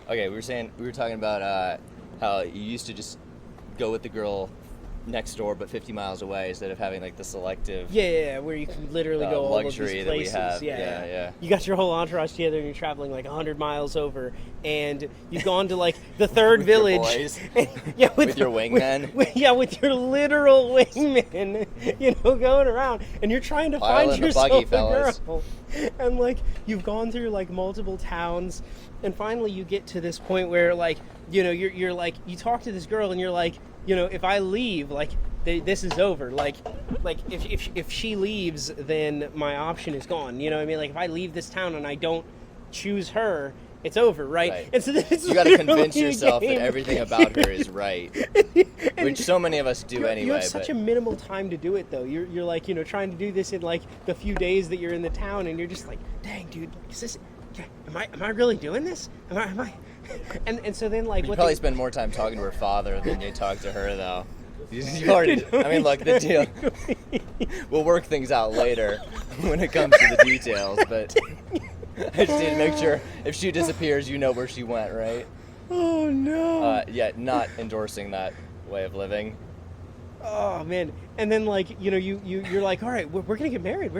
Okay, we were talking about how you used to just go with the girl next door, but 50 miles away, instead of having like the selective Yeah, where you can literally go all of these luxury places. that we have. Yeah. You got your whole entourage together and you're traveling like 100 miles over, and you've gone to like the third With village. your boys? Yeah, With your wingmen? With your literal wingmen, going around, and you're trying to Pile find in the yourself buggy, a fellas. girl. And like you've gone through like multiple towns, and finally you get to this point where like you're like, you talk to this girl and you're like, if I leave, like this is over. Like if she leaves, then my option is gone. You know what I mean? Like if I leave this town and I don't choose her, it's over, right? And so you got to convince yourself that everything about her is right, which so many of us do anyway. You have such a minimal time to do it, though. You're like, trying to do this in like the few days that you're in the town, and you're just like, dang, dude, is this? Am I really doing this? Am I? And so then like, you probably spend more time talking to her father than you talk to her, though. You already, I mean, look, the deal. We'll work things out later when it comes to the details, but I just need to make sure if she disappears, you know where she went, right? Oh no. Yeah, not endorsing that way of living. Oh man. And then like, you're like, all right, we're gonna get married.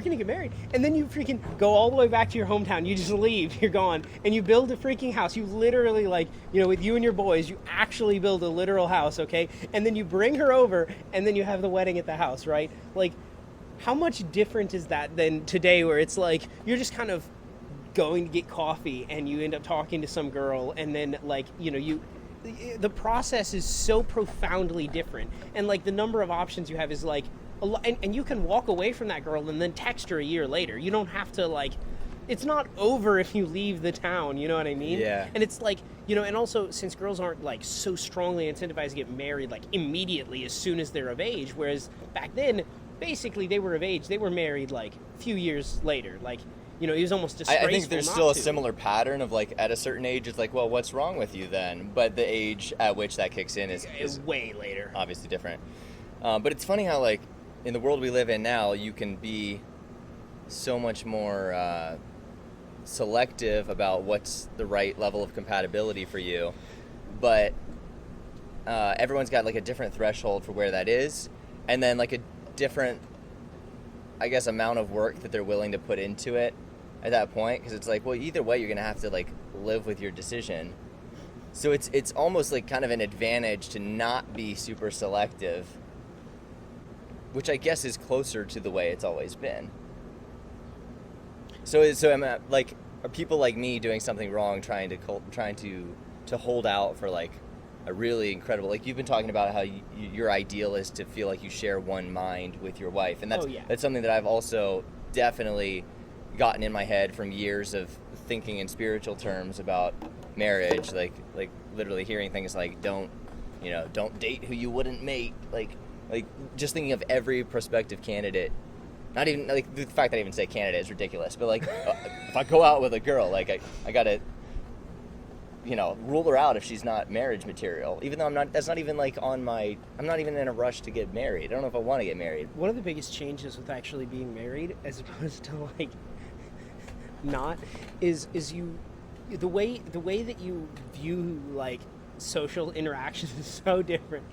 And then you freaking go all the way back to your hometown. You just leave. You're gone. And you build a freaking house. You literally like, with you and your boys, you actually build a literal house, okay? And then you bring her over, and then you have the wedding at the house, right? Like, how much different is that than today, where it's like you're just kind of going to get coffee and you end up talking to some girl, and then like, the process is so profoundly different, and like the number of options you have is like a lot, and you can walk away from that girl and then text her a year later. You don't have to like, it's not over if you leave the town, you know what I mean? Yeah. And it's like, and also since girls aren't like so strongly incentivized to get married like immediately as soon as they're of age, whereas back then basically they were of age, they were married like a few years later, like it was almost disgraceful. I think there's still a similar pattern of like at a certain age it's like, well, what's wrong with you then? But the age at which that kicks in is way later, obviously different. But it's funny how like in the world we live in now, you can be so much more selective about what's the right level of compatibility for you, but everyone's got like a different threshold for where that is, and then like a different, I guess, amount of work that they're willing to put into it at that point, because it's like, well, either way you're gonna have to like live with your decision. So it's almost like kind of an advantage to not be super selective, which I guess is closer to the way it's always been. So I'm like, are people like me doing something wrong, trying to hold out for like a really incredible, like you've been talking about how your ideal is to feel like you share one mind with your wife, and that's something that I've also definitely gotten in my head from years of thinking in spiritual terms about marriage, like literally hearing things like don't date who you wouldn't mate, like just thinking of every prospective candidate. Not even like the fact that I even say candidate is ridiculous, but like if I go out with a girl, like I gotta rule her out if she's not marriage material, even though that's not even like I'm not even in a rush to get married. I don't know if I want to get married. One of the biggest changes with actually being married as opposed to like not is the way that you view like social interactions is so different.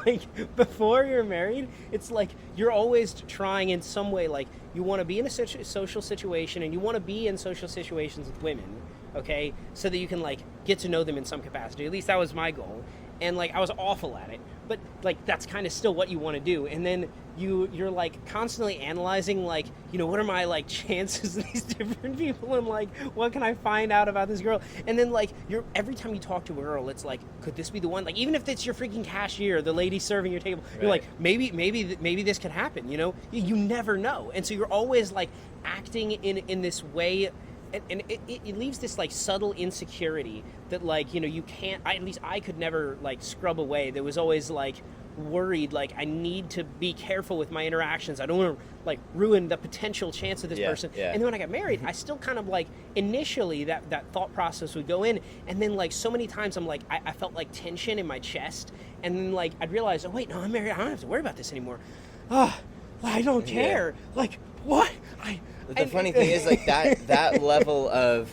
Like before you're married, it's like you're always trying in some way, like you want to be in a social situation, and you want to be in social situations with women, okay, so that you can like get to know them in some capacity. At least that was my goal, and like I was awful at it, but like that's kind of still what you want to do. And then you're like constantly analyzing like, what are my like chances of these different people, and like what can I find out about this girl. And then like every time you talk to a girl, it's like, could this be the one? Like even if it's your freaking cashier, the lady serving your table, you're like, maybe this could happen, you never know. And so you're always like acting in this way, and it leaves this like subtle insecurity that like you can't, at least I could never like scrub away. There was always like worried, like I need to be careful with my interactions. I don't want to like ruin the potential chance of this person. And then when I got married, I still kind of like initially that thought process would go in, and then like so many times I'm like I felt like tension in my chest, and then like I'd realize, oh wait, no, I'm married, I don't have to worry about this anymore. I don't care. Like what? The funny thing is like that level of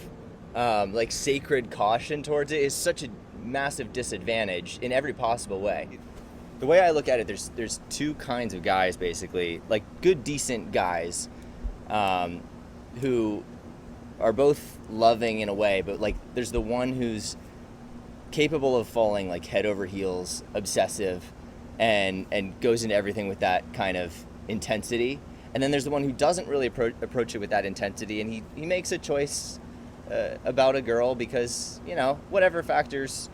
like sacred caution towards it is such a massive disadvantage in every possible way. The way I look at it, there's two kinds of guys, basically, like good, decent guys, who are both loving in a way, but like there's the one who's capable of falling like head over heels, obsessive, and goes into everything with that kind of intensity. And then there's the one who doesn't really approach it with that intensity, and he makes a choice about a girl because, you know, whatever factors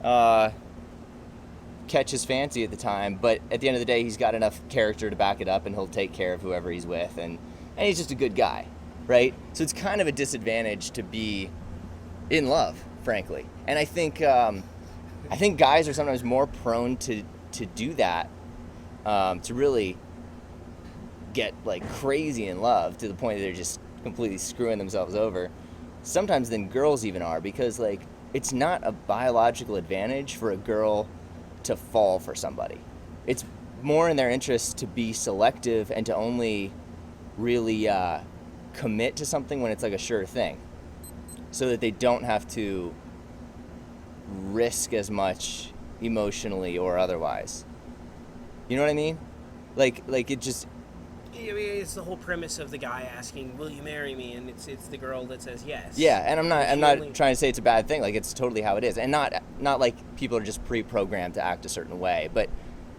catch his fancy at the time, but at the end of the day, he's got enough character to back it up, and he'll take care of whoever he's with, and he's just a good guy, right? So it's kind of a disadvantage to be in love, frankly. And I think guys are sometimes more prone to do that, to really get like crazy in love to the point that they're just completely screwing themselves over, sometimes than girls even are, because like it's not a biological advantage for a girl to fall for somebody. It's more in their interest to be selective and to only really commit to something when it's like a sure thing, so that they don't have to risk as much emotionally or otherwise. You know what I mean? Like it just... I mean, it's the whole premise of the guy asking, "Will you marry me?" And it's the girl that says yes. Yeah, and I'm not trying to say it's a bad thing. Like, it's totally how it is, and not like people are just pre-programmed to act a certain way, but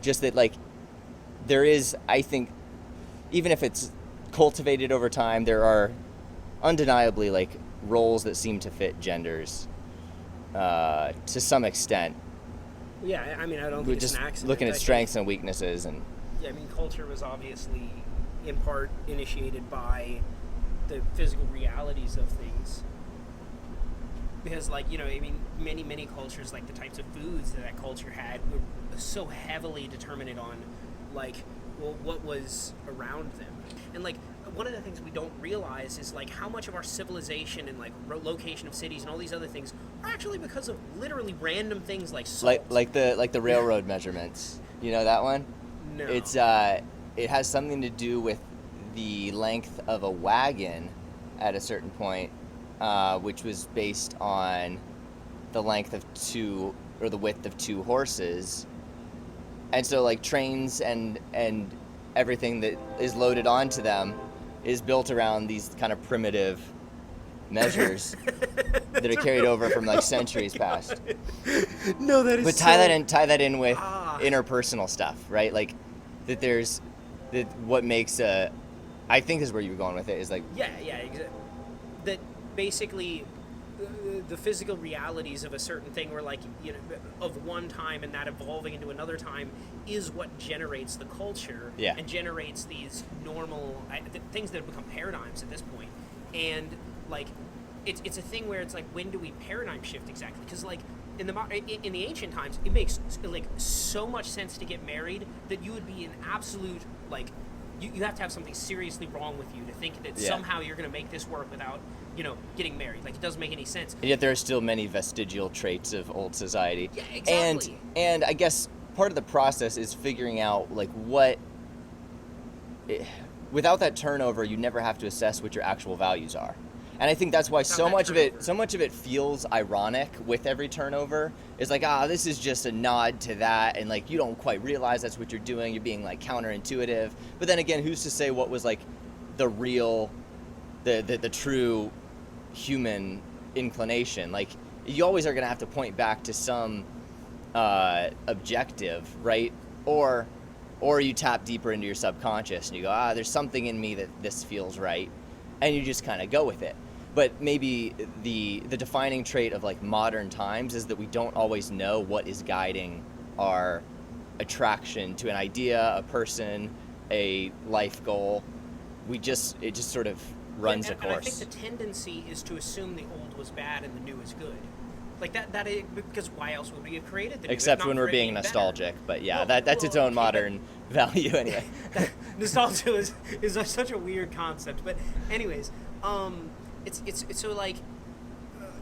just that like there is, I think, even if it's cultivated over time, there are undeniably like roles that seem to fit genders to some extent. Yeah, I mean, I don't think it's just an accident. Looking at strengths and weaknesses, and yeah, I mean, culture was obviously in part initiated by the physical realities of things. Because, like, you know, I mean, many cultures, like the types of foods that culture had were so heavily determined on, like, well, what was around them. And, like, one of the things we don't realize is, like, how much of our civilization and, like, location of cities and all these other things are actually because of literally random things like salt. Like the railroad measurements. You know that one? No. It's it has something to do with the length of a wagon at a certain point, which was based on the length of two, or the width of two horses. And so like trains and everything that is loaded onto them is built around these kind of primitive measures that are carried over from like centuries past. No, that is. But tie that in with interpersonal stuff, right? Like that what makes I think is where you were going with it, is like exactly. That basically the physical realities of a certain thing were like, you know, of one time, and that evolving into another time is what generates the culture and generates these normal things that have become paradigms at this point. And like it's a thing where it's like, when do we paradigm shift exactly? Because like in the ancient times, it makes like so much sense to get married that you would be an absolute like you have to have something seriously wrong with you to think that somehow you're going to make this work without, you know, getting married. Like, it doesn't make any sense. And yet there are still many vestigial traits of old society. Yeah, exactly. And I guess part of the process is figuring out like without that turnover, you never have to assess what your actual values are. And I think that's why so much of it feels ironic with every turnover. It's like, this is just a nod to that, and like you don't quite realize that's what you're doing. You're being like counterintuitive. But then again, who's to say what was like the real, the true human inclination? Like, you always are gonna have to point back to some objective, right? Or you tap deeper into your subconscious and you go, there's something in me that this feels right, and you just kind of go with it. But maybe the defining trait of like modern times is that we don't always know what is guiding our attraction to an idea, a person, a life goal. It just sort of runs a course. And I think the tendency is to assume the old was bad and the new is good. Like that is, because why else would we have created the new? Except when we're being nostalgic, but yeah, that's its own modern value anyway. Nostalgia is such a weird concept, but anyways, it's so like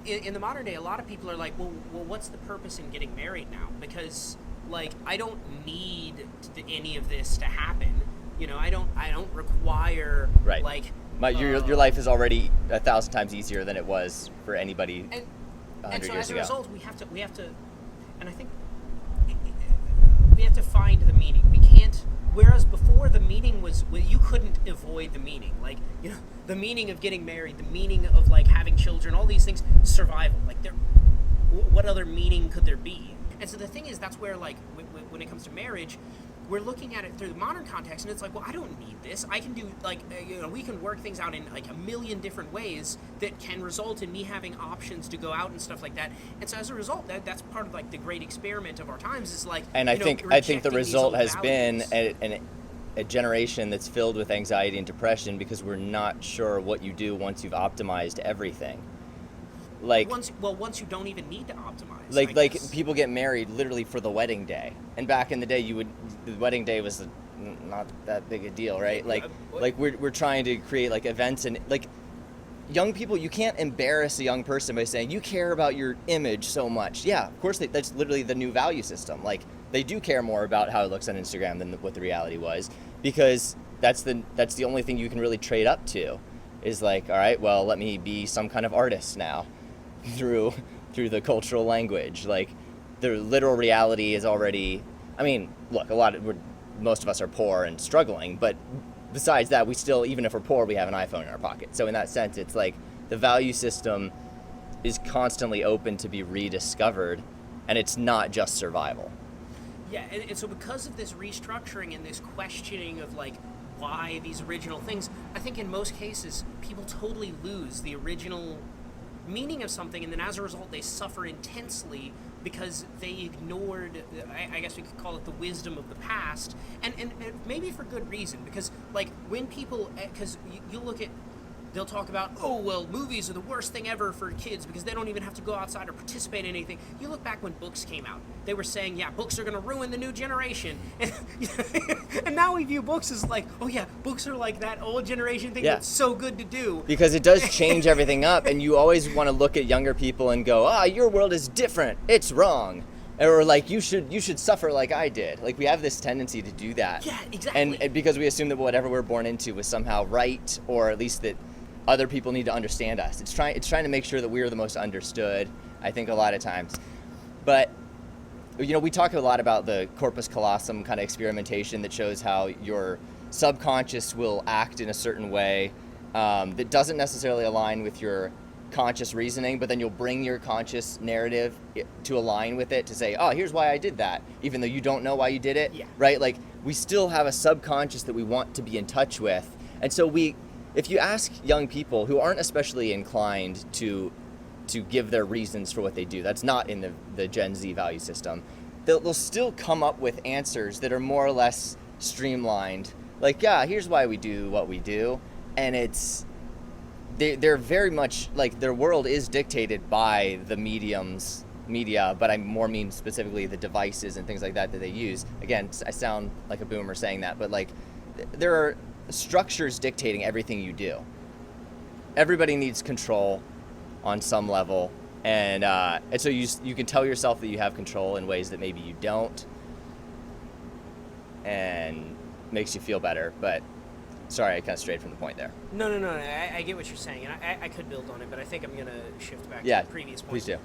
in the modern day, a lot of people are like, well, what's the purpose in getting married now? Because like I don't need any of this to happen. You know, I don't require like Your life is already 1,000 times easier than it was for anybody and 100 so years as a ago. result, we have to, and I think we have to find the meaning. We can't. Whereas before, the meaning was, well, you couldn't avoid the meaning. Like, you know, the meaning of getting married, the meaning of like having children, all these things, survival. Like, what other meaning could there be? And so the thing is, that's where, like, when it comes to marriage, we're looking at it through the modern context, and it's like, well, I don't need this. I can do, like, we can work things out in, like, a million different ways that can result in me having options to go out and stuff like that. And so as a result, that's part of, like, the great experiment of our times is, like, And I think the result has been a generation that's filled with anxiety and depression because we're not sure what you do once you've optimized everything. Like once you don't even need to optimize. Like people get married literally for the wedding day, and back in the day, the wedding day was not that big a deal, right? Like we're trying to create like events, and like young people, you can't embarrass a young person by saying you care about your image so much. Yeah, of course that's literally the new value system. Like they do care more about how it looks on Instagram than what the reality was, because that's the only thing you can really trade up to, is like, all right, well, let me be some kind of artist now. Through the cultural language, like the literal reality is already. I mean, look, most of us are poor and struggling, but besides that, we still, even if we're poor, we have an iPhone in our pocket. So in that sense, it's like the value system is constantly open to be rediscovered, and it's not just survival. Yeah, and so because of this restructuring and this questioning of like why these original things, I think in most cases people totally lose the original meaning of something, and then as a result they suffer intensely because they ignored, I guess we could call it the wisdom of the past, and maybe for good reason, because like when people, because you look at, they'll talk about, oh, well, movies are the worst thing ever for kids because they don't even have to go outside or participate in anything. You look back when books came out, they were saying, yeah, books are going to ruin the new generation. And now we view books as like, oh yeah, books are like that old generation thing that's so good to do. Because it does change everything up, and you always want to look at younger people and go, your world is different, it's wrong. Or like, you should suffer like I did. Like, we have this tendency to do that. Yeah, exactly. And because we assume that whatever we're born into was somehow right, or at least that other people need to understand us. It's trying to make sure that we are the most understood, I think, a lot of times. But, we talk a lot about the corpus callosum kind of experimentation that shows how your subconscious will act in a certain way that doesn't necessarily align with your conscious reasoning, but then you'll bring your conscious narrative to align with it to say, oh, here's why I did that, even though you don't know why you did it, right? Like, we still have a subconscious that we want to be in touch with. And so if you ask young people who aren't especially inclined to give their reasons for what they do, that's not in the Gen Z value system, they'll still come up with answers that are more or less streamlined. Like, yeah, here's why we do what we do. And they're very much, like, their world is dictated by the media, but I more mean specifically the devices and things like that they use. Again, I sound like a boomer saying that, but like, there are structures dictating everything you do. Everybody needs control on some level, and so you can tell yourself that you have control in ways that maybe you don't, and makes you feel better. But sorry, I kind of strayed from the point there. No, I get what you're saying, and I could build on it, but I think I'm going to shift back to the previous point. Please do.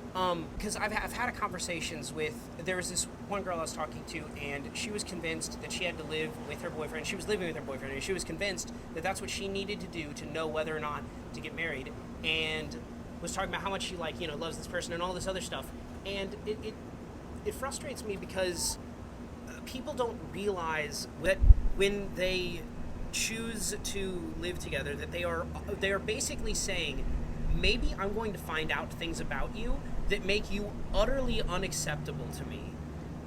Because I've had conversations with, there was this one girl I was talking to, and she was convinced that she had to live with her boyfriend. She was living with her boyfriend, and she was convinced that that's what she needed to do to know whether or not to get married, and was talking about how much she loves this person and all this other stuff. And it frustrates me because people don't realize that when they choose to live together, that they are basically saying, maybe I'm going to find out things about you that make you utterly unacceptable to me.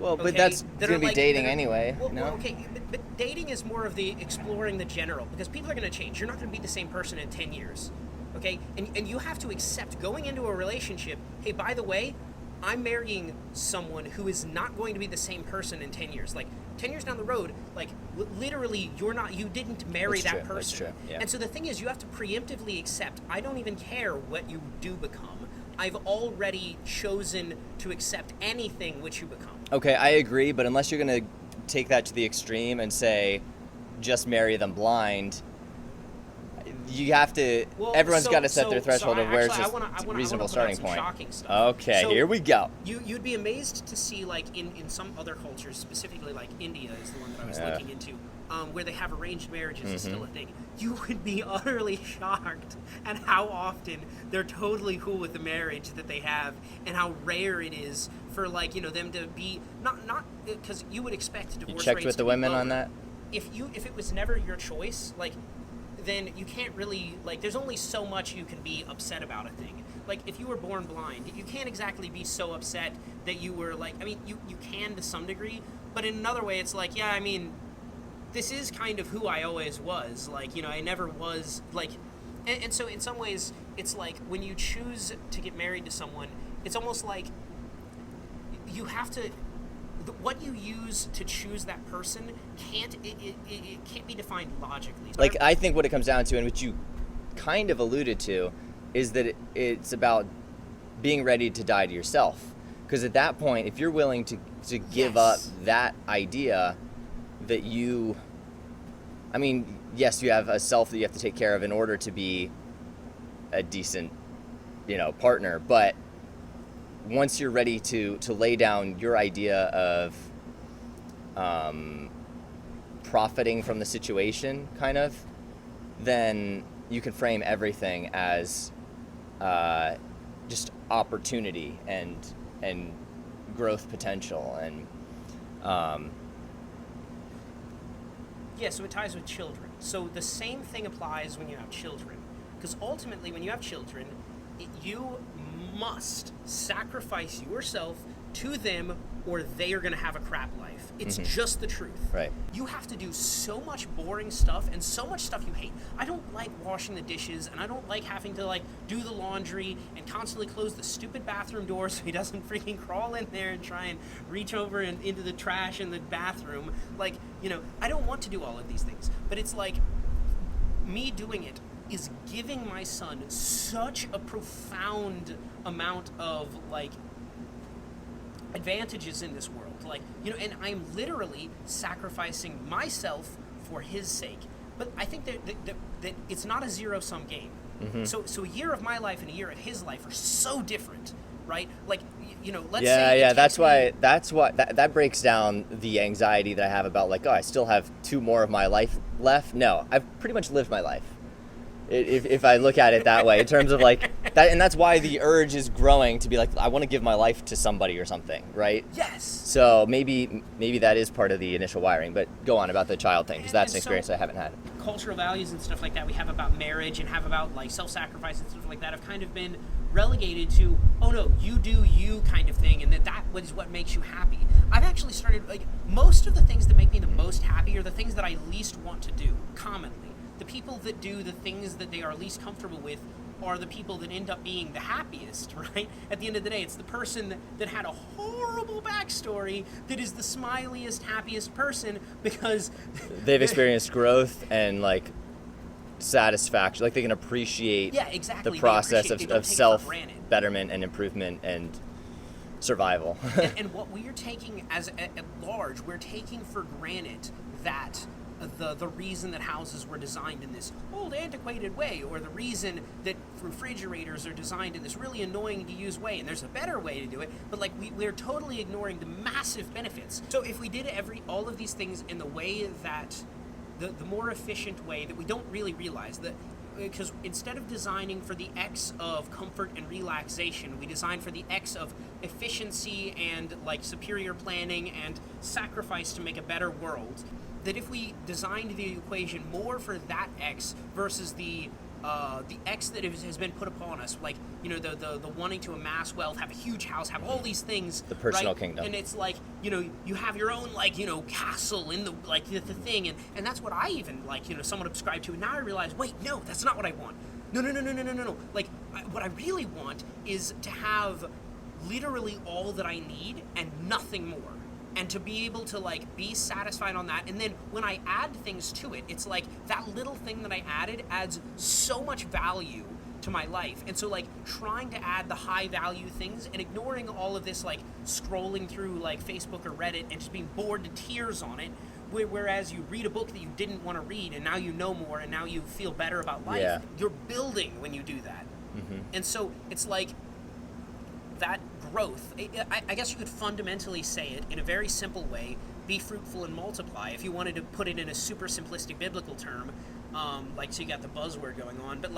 Well, but that's going to be dating anyway. Well, okay, but dating is more of the exploring the general, because people are going to change. You're not going to be the same person in 10 years, okay? And you have to accept going into a relationship, hey, by the way, I'm marrying someone who is not going to be the same person in 10 years. Like, 10 years down the road, like, literally, you didn't marry that person. That's true. Yeah. And so the thing is, you have to preemptively accept, I don't even care what you do become. I've already chosen to accept anything which you become. Okay, I agree, but unless you're going to take that to the extreme and say, just marry them blind, you have to. Well, everyone's so- got to set so- their threshold so of where's actually, I this wanna reasonable put out starting some point. shocking stuff. Okay, So, here we go. You'd be amazed to see, like, in some other cultures, specifically like India is the one that I was Yeah. looking into, where they have arranged marriages is still a Mm-hmm. thing. You would be utterly shocked at how often they're totally cool with the marriage that they have, and how rare it is for, like, them to be not because you would expect divorce You checked rates with to the be women lower. on that? If it was never your choice, like, then you can't really, like, there's only so much you can be upset about a thing. Like, if you were born blind, you can't exactly be so upset that you were, like, I mean, you can to some degree, but in another way, it's like, yeah, I mean, this is kind of who I always was. Like, I never was, like, and so in some ways, it's like, when you choose to get married to someone, it's almost like you have to, what you use to choose that person it can't be defined logically. Like, I think what it comes down to, and which you kind of alluded to, is that it's about being ready to die to yourself. Because at that point, if you're willing to give up Yes. that idea that you, I mean, yes, you have a self that you have to take care of in order to be a decent, partner, but once you're ready to lay down your idea of profiting from the situation, kind of, then you can frame everything as just opportunity and growth potential and Yeah, so it ties with children. So the same thing applies when you have children. Because ultimately, when you have children, you must sacrifice yourself to them or they are going to have a crap life. It's just the truth. Right. You have to do so much boring stuff and so much stuff you hate. I don't like washing the dishes, and I don't like having to, like, do the laundry and constantly close the stupid bathroom door so he doesn't freaking crawl in there and try and reach over and into the trash in the bathroom. Like, I don't want to do all of these things. But it's like, me doing it is giving my son such a profound amount of, like, advantages in this world, like, and I'm literally sacrificing myself for his sake. But I think that it's not a zero-sum game. So a year of my life and a year of his life are so different, right? Like, let's say that breaks down the anxiety that I have about, like, oh, I still have 2 more of my life left. No, I've pretty much lived my life. If I look at it that way, in terms of, like, that, and that's why the urge is growing to be like, I want to give my life to somebody or something, right? Yes. So maybe that is part of the initial wiring. But go on about the child thing, because that's an experience I haven't had. Cultural values and stuff like that we have about marriage and have about, like, self-sacrifice and stuff like that have kind of been relegated to, oh no, you do you kind of thing, and that is what makes you happy. I've actually started, like, most of the things that make me the most happy are the things that I least want to do, commonly. The people that do the things that they are least comfortable with are the people that end up being the happiest, right? At the end of the day, it's the person that had a horrible backstory that is the smiliest, happiest person because they've experienced growth and, like, satisfaction. Like, they can appreciate exactly. the process They don't take of it for self granted. betterment and improvement and survival. and what we are taking at large, we're taking for granted that the reason that houses were designed in this old antiquated way, or the reason that refrigerators are designed in this really annoying to use way, and there's a better way to do it, but, like, we're totally ignoring the massive benefits. So if we did all of these things in the way that the more efficient way that we don't really realize that, because instead of designing for the X of comfort and relaxation, we design for the X of efficiency and, like, superior planning and sacrifice to make a better world. That if we designed the equation more for that X versus the X that has been put upon us, like, the wanting to amass wealth, have a huge house, have all these things, The personal right? kingdom. And it's like, you have your own, like, castle in the, like, the thing, and that's what I even, like, somewhat subscribe to. And now I realize, wait, no, that's not what I want. No. Like, what I really want is to have literally all that I need and nothing more. And to be able to, like, be satisfied on that. And then when I add things to it, it's like that little thing that I added adds so much value to my life. And so, like, trying to add the high value things and ignoring all of this, like, scrolling through, like, Facebook or Reddit and just being bored to tears on it, whereas you read a book that you didn't want to read, and now you know more, and now you feel better about life. Yeah. You're building when you do that. Mm-hmm. And so it's like that growth. I guess you could fundamentally say it in a very simple way: be fruitful and multiply. If you wanted to put it in a super simplistic biblical term, so you got the buzzword going on, but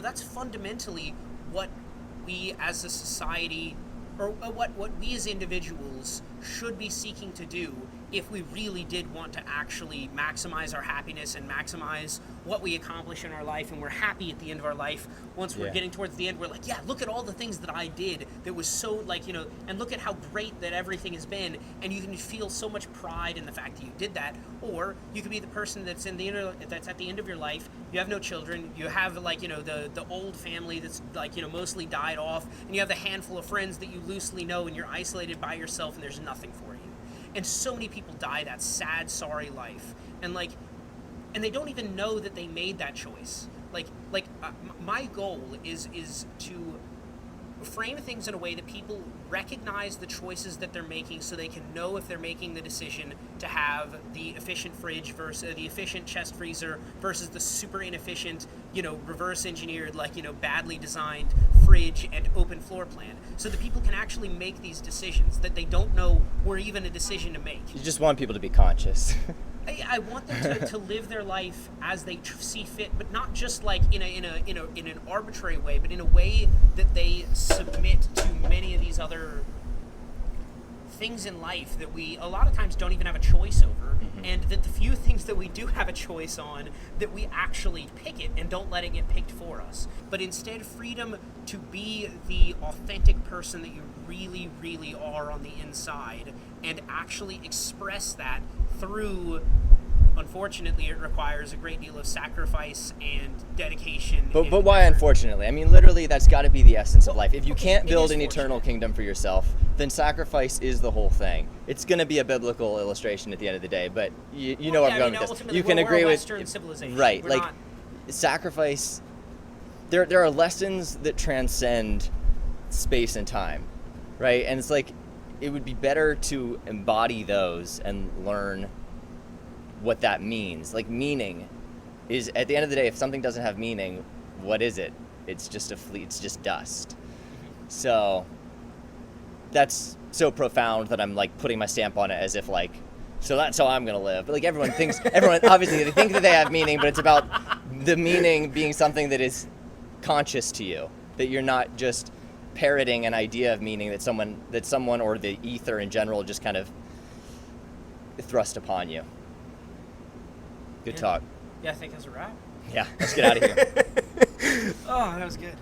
that's fundamentally what we as a society, or what we as individuals should be seeking to do if we really did want to actually maximize our happiness and maximize what we accomplish in our life, and we're happy at the end of our life. Once we're getting towards the end, we're like, yeah, look at all the things that I did that was so and look at how great that everything has been, and you can feel so much pride in the fact that you did that. Or you could be the person that's at the end of your life. You have no children. You have the old family that's mostly died off, and you have the handful of friends that you loosely know, and you're isolated by yourself, and there's nothing for you. And so many people die that sad, sorry life, and they don't even know that they made that choice. My goal is to frame things in a way that people recognize the choices that they're making, so they can know if they're making the decision to have the efficient fridge versus the efficient chest freezer versus the super inefficient, reverse engineered, badly designed fridge and open floor plan, so that people can actually make these decisions that they don't know were even a decision to make. You just want people to be conscious. I want them to live their life as they see fit, but not just in an arbitrary way, but in a way that they submit to many of these other things in life that we a lot of times don't even have a choice over, and that the few things that we do have a choice on, that we actually pick it and don't let it get picked for us. But instead, freedom to be the authentic person that you really, really are on the inside, and actually express that through, unfortunately, it requires a great deal of sacrifice and dedication. But why unfortunately? I mean, literally, that's got to be the essence of life. If you can't build an eternal kingdom for yourself, then sacrifice is the whole thing. It's going to be a biblical illustration at the end of the day, but you know where I'm going with this. You can agree with Western civilization. Right? Sacrifice. There are lessons that transcend space and time, right? And it's it would be better to embody those and learn what that means. Meaning is, at the end of the day, if something doesn't have meaning, what is it? It's just it's just dust. So that's so profound that I'm putting my stamp on it, as if so that's how I'm gonna live. But everyone obviously they think that they have meaning, but it's about the meaning being something that is conscious to you, that you're not just parroting an idea of meaning that someone or the ether in general just kind of thrust upon you. Good talk. Yeah, I think that's a wrap. Yeah, let's get out of here. Oh, that was good.